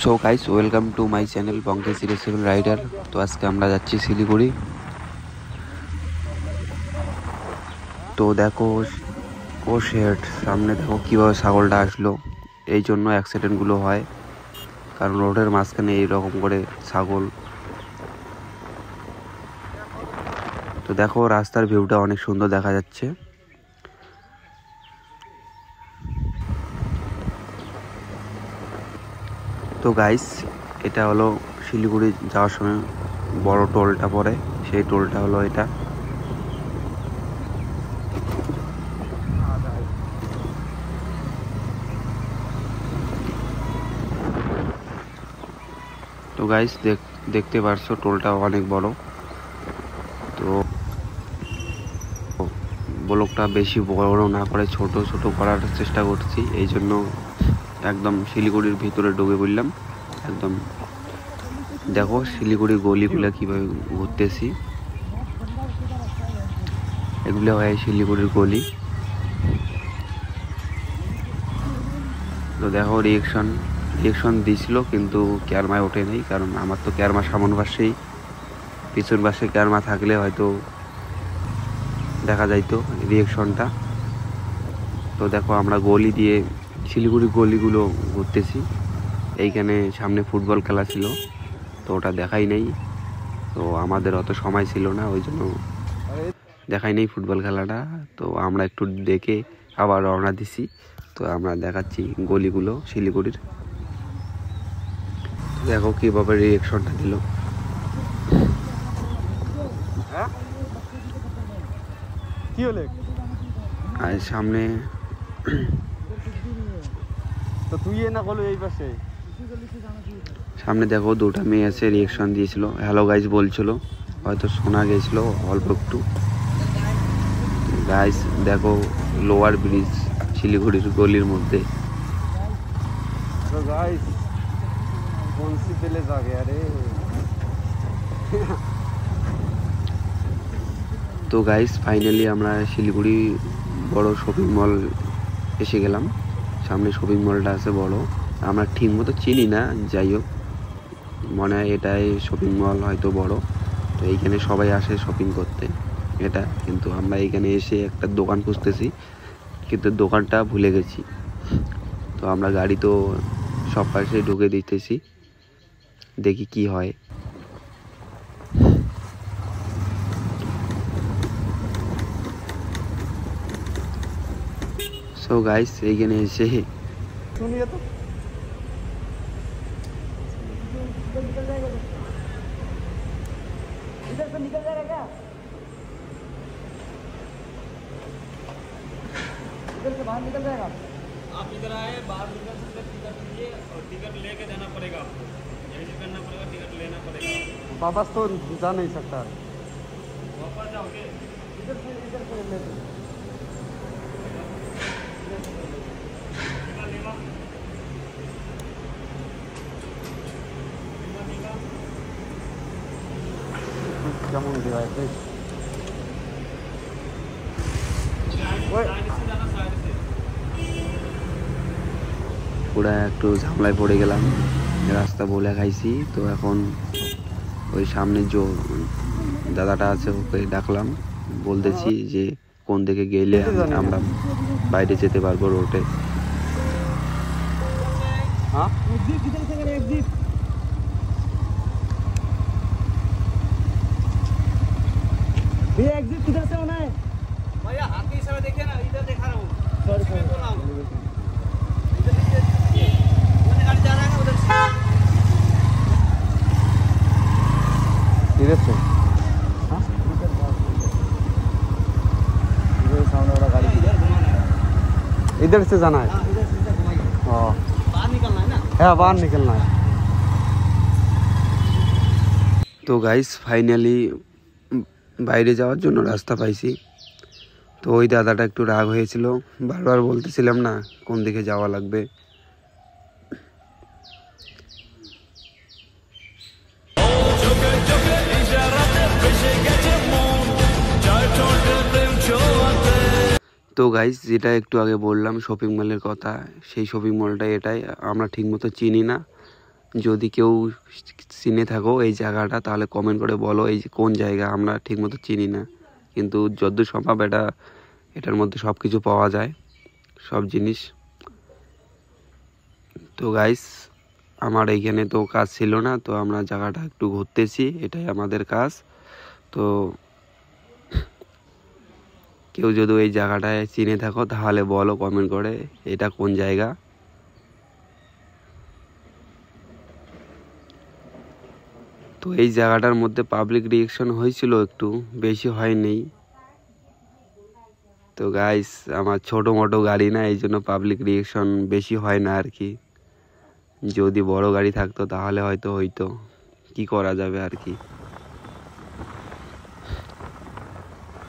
So guys, welcome to my channel Bankesh 07 rider. তো আজকে আমরা যাচ্ছি শিলিগুড়ি। তো দেখো ও শেট, সামনে দেখো কীভাবে ছাগলটা আসলো। এই জন্য অ্যাক্সিডেন্টগুলো হয়, কারণ রোডের মাঝখানে এইরকম করে ছাগল। তো দেখো রাস্তার ভিউটা অনেক সুন্দর দেখা যাচ্ছে। তো গাইস, এটা হলো শিলিগুড়ি যাওয়ার সময় বড় টোলটা পড়ে, সেই টোলটা হলো এটা। তো গাইস দেখতে পারছো টোলটা অনেক বড়। তো ব্লকটা বেশি বড় না করে ছোট ছোট করার চেষ্টা করছি, এই জন্য একদম শিলিগুড়ির ভিতরে ঢুকে পড়লাম একদম। দেখো শিলিগুড়ির গলিগুলো কীভাবে ঘুরতেছি, এগুলো হয় শিলিগুড়ির গলি। তো দেখো রিয়েকশন দিছিল, কিন্তু ক্যারমায় ওঠে নেই, কারণ আমার তো ক্যারমা সামন পাশেই, পিছন পাশে ক্যারমা থাকলে হয়তো দেখা যাইতো রিয়েকশনটা। তো দেখো আমরা গলি দিয়ে শিলিগুড়ির গলিগুলো ঘুরতেছি। এইখানে সামনে ফুটবল খেলা ছিল, তো ওটা দেখাই নেই। তো আমাদের অত সময় ছিল না, ওই জন্য দেখাই নেই ফুটবল খেলাটা। তো আমরা একটু দেখে আবার রওনা দিছি। তো আমরা দেখাচ্ছি গলিগুলো শিলিগুড়ির। দেখো কীভাবে রিয়েকশনটা দিল। কি হলে আর সামনে তো তুই না বলো এই পাশে সামনে দেখো দুটা মেয়ে আছে, রিয়েকশন দিয়েছিল, হ্যালো গাইস বলছিল, হয়তো শোনা গেছিল অল্প একটু। গাইস দেখো লোয়ার ব্রিজ শিলিগুড়ির গলির মধ্যে। তো গাইস कौन सी पहले जा गया रे। তো গাইস ফাইনালি আমরা শিলিগুড়ি বড় শপিং মল এসে গেলাম। সামনে শপিং মলটা আছে বড়, আমরা ঠিক মতো চিনি না, যাই হোক মনে হয় এটাই শপিং মল, হয়তো বড়। তো এইখানে সবাই আসে শপিং করতে এটা, কিন্তু আমরা এইখানে এসে একটা দোকান খুঁজতেছি, কিন্তু দোকানটা ভুলে গেছি। তো আমরা গাড়ি তো সব পাশে ঢুকে দিতেছি, দেখি কি হয়। সো গাইস এইখানে এসে सुनिए तो इधर से निकल जाएगा क्या, इधर से बाहर निकल जाएगा। आप इधर आए, बाहर निकल सकते, टिकट लिए और टिकट लेके जाना पड़ेगा आपको, यहीं से करना पड़ेगा, टिकट लेना पड़ेगा। वापस तो जा नहीं सकता, वापस जाओगे इधर से ले लो। কেমন ডিভাইস পুরা একটু ঝামেলায় পড়ে গেলাম, রাস্তা বলে খাইছি। তো এখন ওই সামনে যে দাদাটা আছে ওকে ডাকলাম, বলতেছি যে কোন দিকে গেলে আমরা বাইরে যেতে পারবো রোডে। हाँ एग्जिट किधर से करें, एग्जिट भैया एग्जिट किधर से होना है। भैया हाथ की इशारा देखिए ना, इधर देखा रहा हूँ, सर मैं बोल रहा हूँ इधर देखिए, वो गाड़ी जा रहा है ना उधर से। इधर से हाँ इधर सामने वाला गाड़ी इधर घुमाना है, इधर से जाना है। हाँ इधर से घुमाइए, हाँ बाहर निकलना है ना। है बाहर निकलना है। তো গাইস ফাইনালি বাইরে যাওয়ার জন্য রাস্তা পাইছি। তো ওই দাদাটা একটু রাগ হয়েছিল, বারবার বলতেছিলাম না কোন দিকে যাওয়া লাগবে। তো গাইস যেটা একটু আগে বললাম শপিং মলের কথা, সেই শপিং মলটাই এটাই, আমরা ঠিকমতো চিনি না, যদি কেউ চিনে থাকো এই জায়গাটা তাহলে কমেন্ট করে বলো এই যে কোন জায়গা, আমরা ঠিকমতো চিনি না, কিন্তু যতদূর সম্ভব এটার মধ্যে সব কিছু পাওয়া যায়, সব জিনিস। তো গাইস আমার এইখানে তো কাজ ছিল না, তো আমরা জায়গাটা একটু ঘুরতেছি, এটাই আমাদের কাজ। তো কেউ যদি এই জায়গাটায় চিনে থাকো তাহলে বলো কমেন্ট করে এটা কোন জায়গা। তো এই জায়গাটার মধ্যে পাবলিক রিঅ্যাকশন হয়েছিল, একটু বেশি হয়নি। তো গাইস আমার ছোটো মোটো গাড়ি না, এই জন্য পাবলিক রিঅ্যাকশন বেশি হয় না আর কি। যদি বড় গাড়ি থাকতো তাহলে হয়তো হইতো, কি করা যাবে আর কি।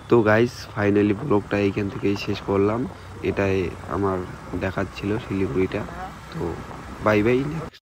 তো গাইস ফাইনালি ব্লগটা এইখান থেকেই শেষ করলাম, এটাই আমার দেখাচ্ছিল শিলিগুড়িটা। তো বাই বাই, নেক্সট